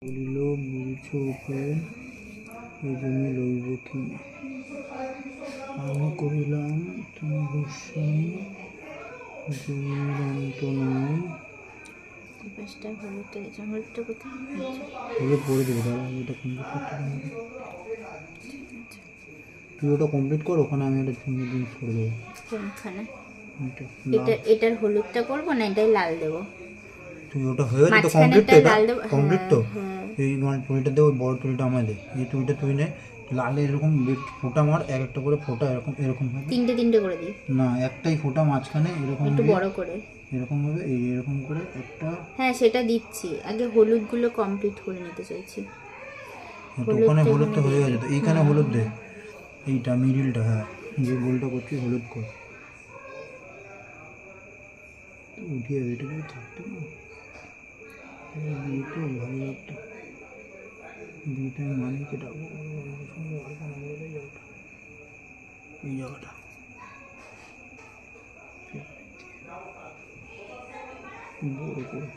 বলিল বুঝছো ওকে এ জমি লইব কি আমি কহিলাম তুমি গোস্বামী জমির অন্ত নয় হলুদ পরে দেবো দাঁড়া এটা কমপ্লিট করতে হবে। তুই ওটা কমপ্লিট কর ওখানে আমি একটা জিনিস করে দেবো। কোনখানে? এটার হলুদটা করবো না এটাই লাল দেবো? তুই ওটা হয়ে গেছে তো কমপ্লিট তো এটা কমপ্লিট তো এই টুইটা দে ওই বড় টুইটা আমায় দে এই টুইটা তুই নে লালে এরকম ফোঁটা মার এক একটা করে ফোঁটা এরকম এরকম হবে তিনটে করে দিই না একটাই ফোঁটা মাঝখানে এরকম একটু বড় করে এরকম হবে এই এরকম করে একটা হ্যাঁ সেটা দিচ্ছি আগে হলুদগুলো কমপ্লিট করে নিতে চাইছি। ওখানে হলুদ তো হয়ে গেছে তো এইখানে হলুদ দে এইটা মিডিলটা হ্যাঁ যে গোলটা করছি হলুদ কর উঠিয়ে এটা যদি থাকতো না বিয়েতে ভালো লাগতো বিয়েতে মানে কেটা এই জায়গাটা বড় করে